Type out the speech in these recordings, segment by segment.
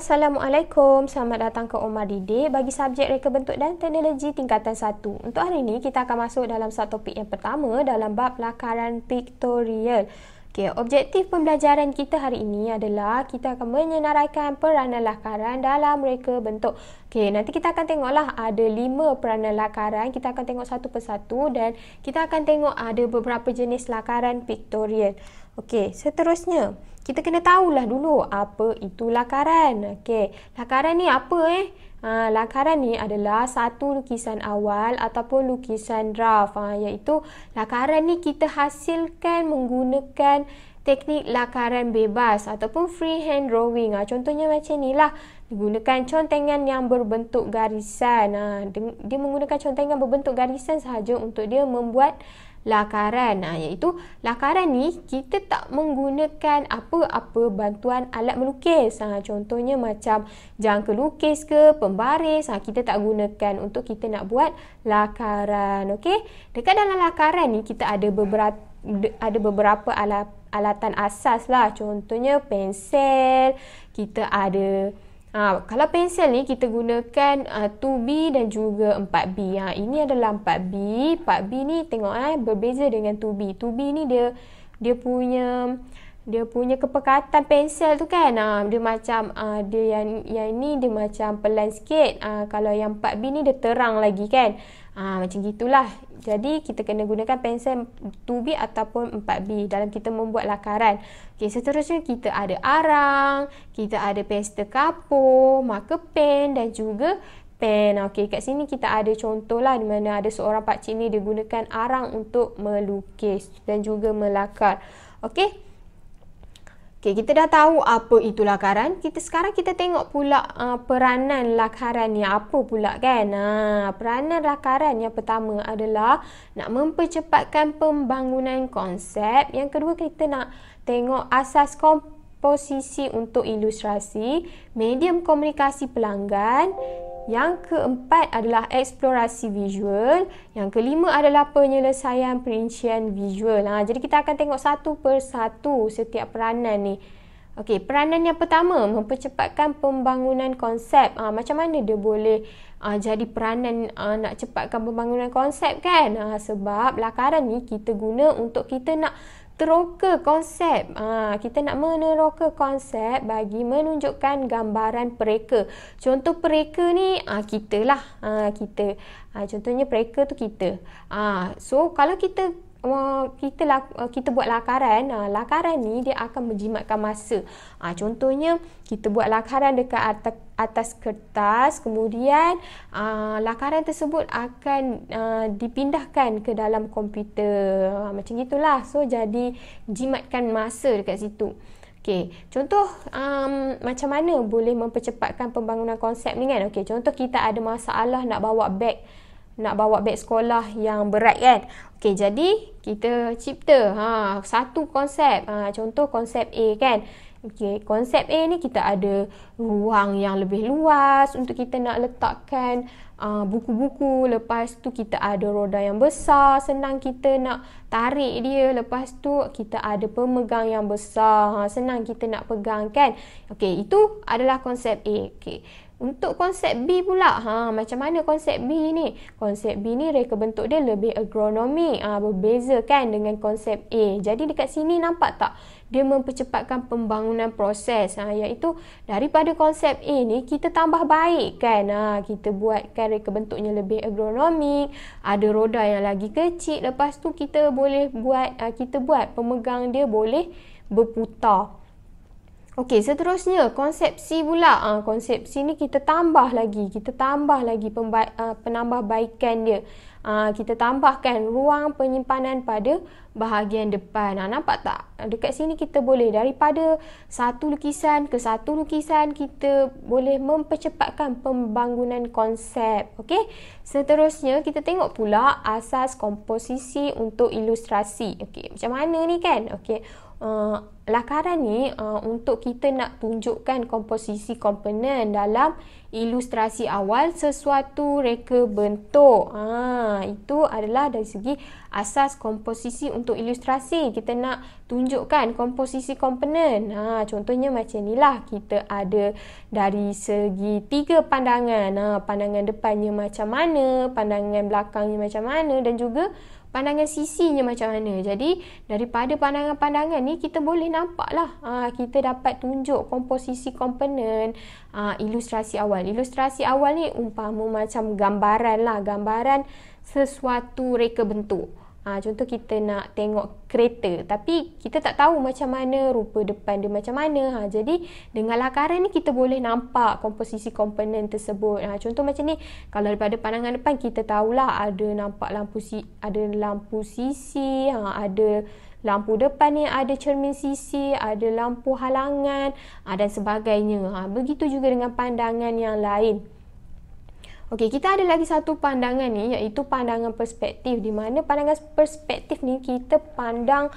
Assalamualaikum, selamat datang ke Omar Didik bagi subjek Reka Bentuk dan Teknologi tingkatan 1. Untuk hari ini, kita akan masuk dalam satu topik yang pertama dalam bab lakaran piktorial. Objektif pembelajaran kita hari ini adalah kita akan menyenaraikan peranan lakaran dalam reka bentuk. Nanti kita akan tengoklah ada 5 peranan lakaran. Kita akan tengok satu persatu dan kita akan tengok ada beberapa jenis lakaran piktorial. Seterusnya, kita kena tahulah dulu apa itu lakaran. Lakaran ni apa lakaran ni adalah satu lukisan awal ataupun lukisan draft. Iaitu lakaran ni kita hasilkan menggunakan teknik lakaran bebas ataupun freehand drawing. Contohnya macam ni lah. Digunakan contengan yang berbentuk garisan. Dia menggunakan contengan berbentuk garisan sahaja untuk dia membuat lakaran. Iaitu lakaran ni kita tak menggunakan apa-apa bantuan alat melukis. Contohnya macam jangka lukis ke, pembaris. Kita tak gunakan untuk kita nak buat lakaran. Dekat dalam lakaran ni kita ada beberapa alatan asas lah. Contohnya pensel, kita ada kalau pensel ni kita gunakan 2B dan juga 4B. Ini adalah 4B. 4B ni tengok berbeza dengan 2B. 2B ni dia punya kepekatan pensel tu kan. Dia macam dia yang ini dia macam pelan sikit. Kalau yang 4B ni dia terang lagi kan. Macam gitulah. Jadi kita kena gunakan pensel 2B ataupun 4B dalam kita membuat lakaran. Seterusnya kita ada arang, kita ada pastel kapur, marker pen dan juga pen. Kat sini kita ada contoh lah di mana ada seorang pakcik ni dia gunakan arang untuk melukis dan juga melakar. Kita dah tahu apa itu lakaran. Sekarang kita tengok pula peranan lakaran ni apa pula kan. Peranan lakaran yang pertama adalah nak mempercepatkan pembangunan konsep. Yang kedua kita nak tengok asas komposisi untuk ilustrasi, medium komunikasi pelanggan. Yang keempat adalah eksplorasi visual. Yang kelima adalah penyelesaian perincian visual. Jadi kita akan tengok satu persatu setiap peranan ni. Peranan yang pertama, mempercepatkan pembangunan konsep. Macam mana dia boleh jadi peranan nak cepatkan pembangunan konsep kan? Sebab lakaran ni kita guna untuk kita nak teroka konsep. Kita nak meneroka konsep bagi menunjukkan gambaran pereka. Contoh pereka ni kita lah. Contohnya pereka tu kita. So kalau kita buat lakaran, lakaran ni dia akan menjimatkan masa. Contohnya kita buat lakaran dekat atas kertas, kemudian lakaran tersebut akan dipindahkan ke dalam komputer. Macam gitulah. So jadi jimatkan masa dekat situ. Contoh macam mana boleh mempercepatkan pembangunan konsep ni kan. Contoh kita ada masalah nak bawa beg sekolah yang berat kan. Jadi kita cipta satu konsep. Contoh konsep A kan. Konsep A ni kita ada ruang yang lebih luas untuk kita nak letakkan buku-buku. Lepas tu kita ada roda yang besar, senang kita nak tarik dia. Lepas tu kita ada pemegang yang besar, senang kita nak pegang kan. Itu adalah konsep A. Untuk konsep B pula, macam mana konsep B ni? Konsep B ni reka bentuk dia lebih ergonomik, berbeza kan dengan konsep A. Jadi dekat sini nampak tak? Dia mempercepatkan pembangunan proses, iaitu daripada konsep A ni kita tambah baik kan. Kita buatkan reka bentuknya lebih ergonomik, ada roda yang lagi kecil. Lepas tu kita boleh buat pemegang dia boleh berputar. Seterusnya konsep C pula. Konsep C ni kita tambah lagi penambahbaikan dia. Kita tambahkan ruang penyimpanan pada bahagian depan. Nampak tak? Dekat sini kita boleh daripada satu lukisan ke satu lukisan kita boleh mempercepatkan pembangunan konsep. Seterusnya kita tengok pula asas komposisi untuk ilustrasi. Macam mana ni kan? lakaran ni untuk kita nak tunjukkan komposisi komponen dalam ilustrasi awal sesuatu reka bentuk. Itu adalah dari segi asas komposisi untuk ilustrasi. Kita nak tunjukkan komposisi komponen. Contohnya macam inilah. Kita ada dari segi 3 pandangan. Pandangan depannya macam mana, pandangan belakangnya macam mana dan juga pandangan sisinya macam mana. Jadi daripada pandangan-pandangan ni kita boleh nampak lah, kita dapat tunjuk komposisi komponen ilustrasi awal. Ilustrasi awal ni umpama macam gambaran lah, gambaran sesuatu reka bentuk. Contoh kita nak tengok kereta tapi kita tak tahu macam mana rupa depan dia macam mana. Jadi dengan lakaran ni kita boleh nampak komposisi komponen tersebut. Contoh macam ni, kalau daripada pandangan depan kita tahulah ada nampak lampu sisi, ada lampu depan ni, ada cermin sisi, ada lampu halangan dan sebagainya. Begitu juga dengan pandangan yang lain. Okey, kita ada lagi satu pandangan ni, iaitu pandangan perspektif, di mana pandangan perspektif ni kita pandang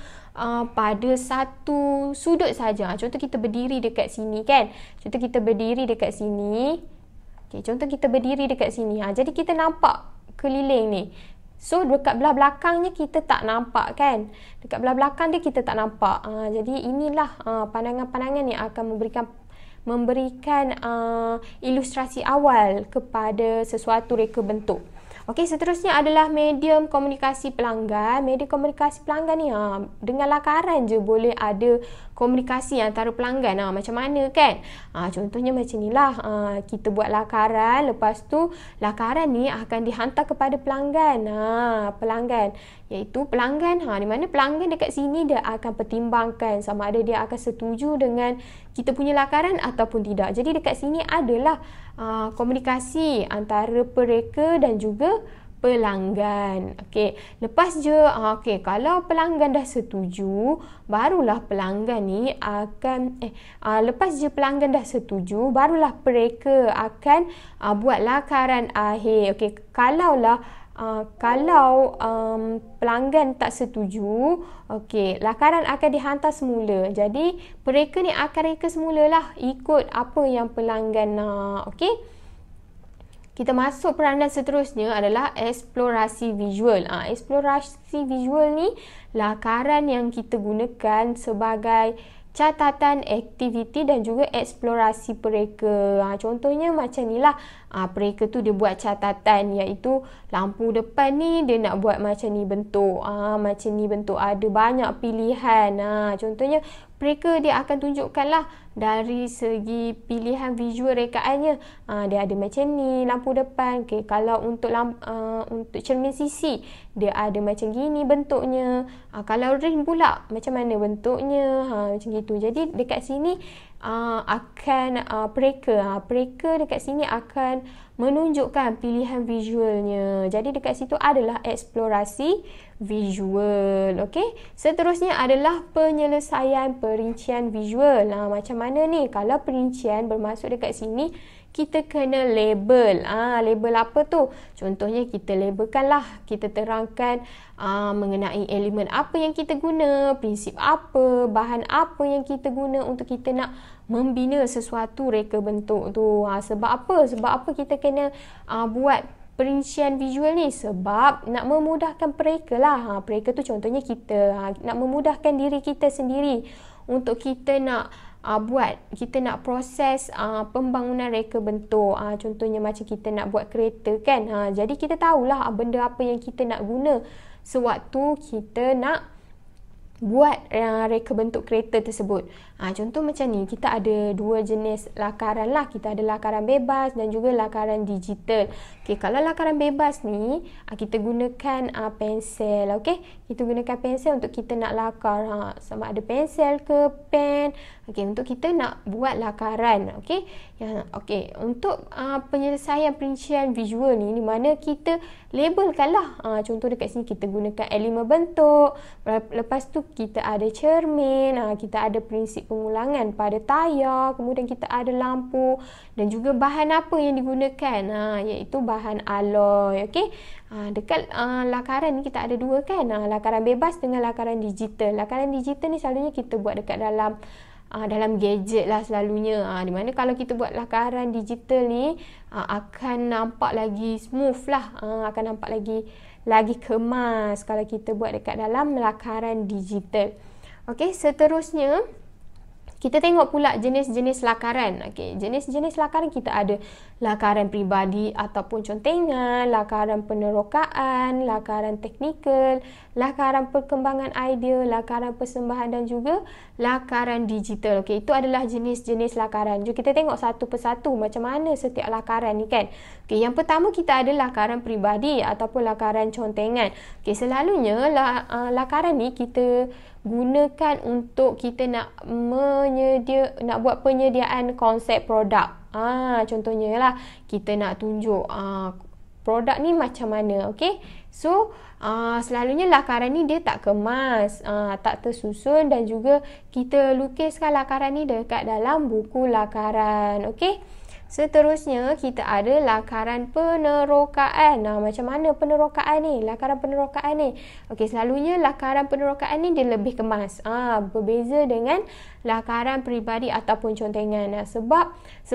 pada satu sudut saja. Contoh kita berdiri dekat sini kan. Contoh kita berdiri dekat sini. Okey, contoh kita berdiri dekat sini. Jadi kita nampak keliling ni. So dekat belah belakangnya kita tak nampak kan. Dekat belah belakang dia kita tak nampak. Jadi inilah pandangan-pandangan yang akan memberikan ilustrasi awal kepada sesuatu reka bentuk. Okey, seterusnya adalah medium komunikasi pelanggan. Medium komunikasi pelanggan ni dengan lakaran je boleh ada komunikasi antara pelanggan. Macam mana kan? Contohnya macam inilah. Kita buat lakaran, lepas tu lakaran ni akan dihantar kepada pelanggan. Pelanggan, iaitu pelanggan di mana pelanggan dekat sini dia akan pertimbangkan sama ada dia akan setuju dengan kita punya lakaran ataupun tidak. Jadi dekat sini adalah komunikasi antara pereka dan juga pelanggan. Okey, lepas je kalau pelanggan dah setuju, barulah pelanggan ni akan lepas je pelanggan dah setuju, barulah pereka akan buat lakaran akhir. Okey, kalau pelanggan tak setuju, lakaran akan dihantar semula. Jadi pereka ni akan reka semulalah ikut apa yang pelanggan nak. Okey, kita masuk peranan seterusnya adalah eksplorasi visual. Eksplorasi visual ni lakaran yang kita gunakan sebagai catatan aktiviti dan juga eksplorasi pereka. Contohnya macam ni lah. Pereka tu dia buat catatan, iaitu lampu depan ni dia nak buat macam ni bentuk. Macam ni bentuk, ada banyak pilihan. Contohnya pereka dia akan tunjukkan lah dari segi pilihan visual rekaannya. Dia ada macam ni lampu depan. Kalau untuk cermin sisi dia ada macam gini bentuknya. Kalau ring pula macam mana bentuknya, macam gitu. Jadi dekat sini akan pereka dekat sini akan menunjukkan pilihan visualnya. Jadi dekat situ adalah eksplorasi visual. Okey, seterusnya adalah penyelesaian perincian visual. Macam mana ni? Kalau perincian bermaksud dekat sini, kita kena label. Label apa tu? Contohnya kita labelkanlah, kita terangkan mengenai elemen apa yang kita guna, prinsip apa, bahan apa yang kita guna untuk kita nak membina sesuatu reka bentuk tu. Sebab apa? Sebab apa kita kena buat perincian visual ni? Sebab nak memudahkan pereka lah. Pereka tu contohnya kita nak memudahkan diri kita sendiri untuk kita nak kita nak proses pembangunan reka bentuk. Contohnya macam kita nak buat kereta kan. Jadi kita tahulah benda apa yang kita nak guna sewaktu kita nak buat reka bentuk kereta tersebut. Contoh macam ni, kita ada dua jenis lakaran lah. Kita ada lakaran bebas dan juga lakaran digital. Kalau lakaran bebas ni, kita gunakan pensel. Kita gunakan pensel untuk kita nak lakar. Sama ada pensel ke pen. Untuk kita nak buat lakaran. Untuk penyelesaian perincian visual ni, di mana kita labelkan lah. Contoh dekat sini kita gunakan elemen bentuk. Lepas tu kita ada cermin. Kita ada prinsip pengulangan pada tayar. Kemudian kita ada lampu. Dan juga bahan apa yang digunakan. Iaitu persembahan alloy. Okey. Dekat lakaran ni kita ada dua kan. Lakaran bebas dengan lakaran digital. Lakaran digital ni selalunya kita buat dekat dalam gadget lah selalunya. Di mana kalau kita buat lakaran digital ni akan nampak lagi smooth lah. Akan nampak lagi kemas kalau kita buat dekat dalam lakaran digital. Okey, seterusnya kita tengok pula jenis-jenis lakaran. Okey, jenis-jenis lakaran kita ada lakaran peribadi ataupun contengan, lakaran penerokaan, lakaran teknikal, lakaran perkembangan idea, lakaran persembahan dan juga lakaran digital. Okey, itu adalah jenis-jenis lakaran. Jom kita tengok satu persatu macam mana setiap lakaran ni kan. Okey, yang pertama kita ada lakaran peribadi ataupun lakaran contengan. Okey, selalunya lakaran ni kita gunakan untuk kita nak buat penyediaan konsep produk. Contohnya lah kita nak tunjuk produk ni macam mana. Okey. So selalunya lakaran ni dia tak kemas, tak tersusun dan juga kita lukiskan lakaran ni dekat dalam buku lakaran. Okey. Seterusnya kita ada lakaran penerokaan. Macam mana penerokaan ni? Lakaran penerokaan ni. Okey, selalunya lakaran penerokaan ni dia lebih kemas. Berbeza dengan lakaran peribadi ataupun contengan. Sebab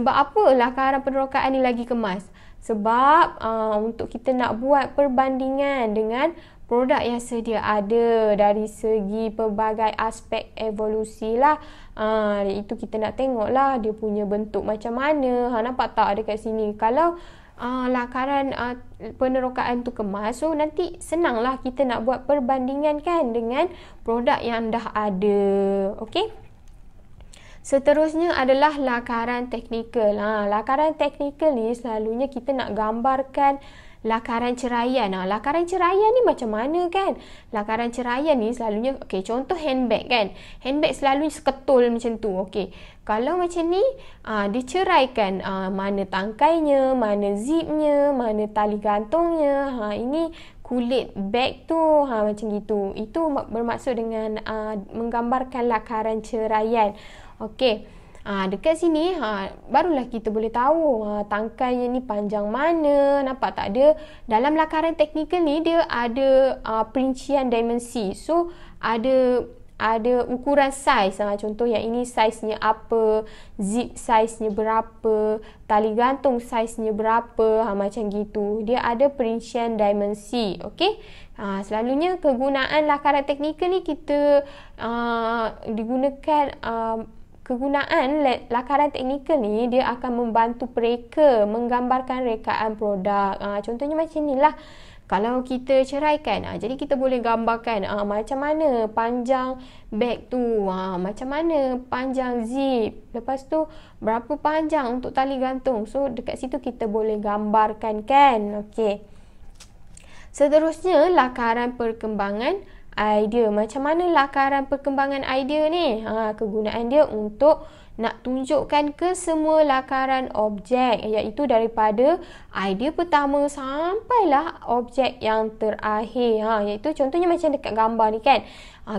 apa lakaran penerokaan ni lagi kemas? Sebab untuk kita nak buat perbandingan dengan produk yang sedia ada dari segi pelbagai aspek evolusi lah. Itu kita nak tengok lah dia punya bentuk macam mana. Nampak tak dekat sini? Kalau lakaran penerokaan tu kemas, so nanti senang lah kita nak buat perbandingan kan dengan produk yang dah ada. Okey. Seterusnya adalah lakaran teknikal. Lakaran teknikal ni selalunya kita nak gambarkan lakaran ceraian. Lakaran ceraian ni macam mana kan? Lakaran ceraian ni selalunya, okey, contoh handbag kan. Handbag selalunya seketul macam tu. Okey. Kalau macam ni, diceraikan mana tangkainya, mana zipnya, mana tali gantungnya. Ini kulit beg tu, macam gitu. Itu bermaksud dengan menggambarkan lakaran ceraian. Okey. Dekat sini barulah kita boleh tahu tangkainya ni panjang mana. Nampak tak? Ada dalam lakaran teknikal ni dia ada perincian dimensi. So ada ukuran saiz. Contoh yang ini saiznya apa, zip saiznya berapa, tali gantung saiznya berapa, macam gitu. Dia ada perincian dimensi. Okey. Selalunya kegunaan lakaran teknikal ni kita digunakan kegunaan lakaran teknikal ni dia akan membantu pereka menggambarkan rekaan produk. Contohnya macam inilah. Kalau kita ceraikan, jadi kita boleh gambarkan macam mana panjang beg tu, macam mana panjang zip, lepas tu berapa panjang untuk tali gantung. So dekat situ kita boleh gambarkan kan. Okey. Seterusnya lakaran perkembangan idea. Macam mana lakaran perkembangan idea ni? Kegunaan dia untuk nak tunjukkan ke semua lakaran objek, iaitu daripada idea pertama sampailah objek yang terakhir. Iaitu contohnya macam dekat gambar ni kan.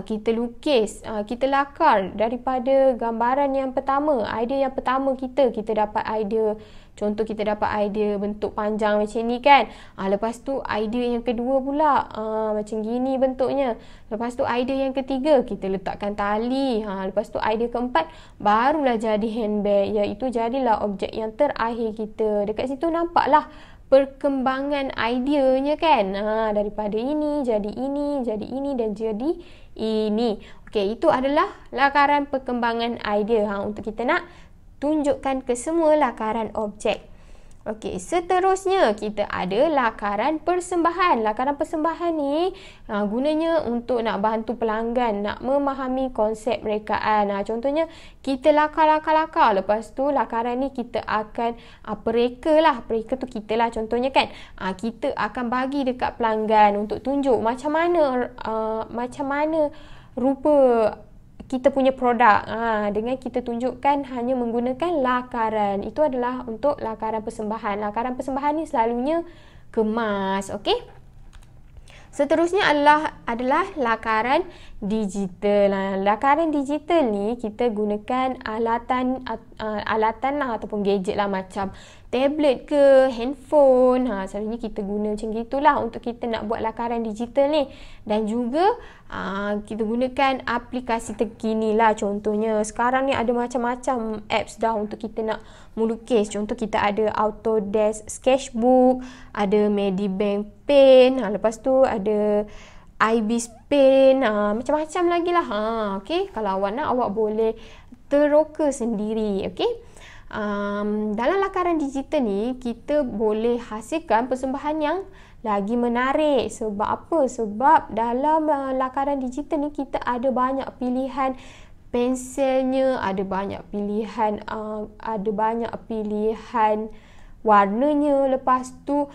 Kita lukis, kita lakar daripada gambaran yang pertama, idea yang pertama kita dapat idea. Contoh kita dapat idea bentuk panjang macam ni kan. Lepas tu idea yang kedua pula macam gini bentuknya. Lepas tu idea yang ketiga kita letakkan tali. Lepas tu idea keempat barulah jadi handbag, iaitu jadilah objek yang terakhir kita. Dekat situ nampaklah perkembangan ideanya kan. Daripada ini jadi ini, jadi ini dan jadi ini. Okey, itu adalah lakaran perkembangan idea untuk kita nak tunjukkan ke semua lakaran objek. Okey, seterusnya kita ada lakaran persembahan. Lakaran persembahan ni gunanya untuk nak bantu pelanggan nak memahami konsep rekaan. Contohnya kita lakar, lepas tu lakaran ni kita akan pereka lah. Pereka tu kita lah contohnya kan. Kita akan bagi dekat pelanggan untuk tunjuk macam mana rupa kita punya produk dengan kita tunjukkan hanya menggunakan lakaran. Itu adalah untuk lakaran persembahan. Lakaran persembahan ni selalunya kemas. Okey. Seterusnya adalah lakaran digital. Lakaran digital ni kita gunakan alatan ataupun gadget lah, macam tablet ke handphone. Selalunya kita guna macam gitulah untuk kita nak buat lakaran digital ni. Dan juga kita gunakan aplikasi terkini lah. Contohnya sekarang ni ada macam-macam apps dah untuk kita nak melukis. Contoh kita ada Autodesk Sketchbook, ada Medibank Paint, lepas tu ada Ibis Paint, macam-macam lagi lah. Okay? Kalau awak nak, awak boleh teroka sendiri. Okay? Dalam lakaran digital ni, kita boleh hasilkan persembahan yang lagi menarik. Sebab apa? Sebab dalam lakaran digital ni, kita ada banyak pilihan pensilnya, ada banyak pilihan warnanya. Lepas tu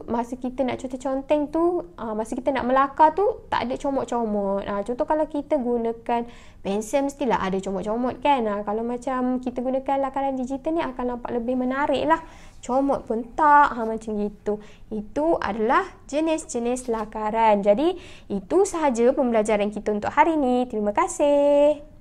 masa kita nak conteng tu, masa kita nak melakar tu tak ada comot-comot. Contoh kalau kita gunakan pensel, mestilah ada comot-comot kan. Kalau macam kita gunakan lakaran digital ni akan nampak lebih menarik lah. Comot pun tak, macam gitu. Itu adalah jenis-jenis lakaran. Jadi itu sahaja pembelajaran kita untuk hari ni. Terima kasih.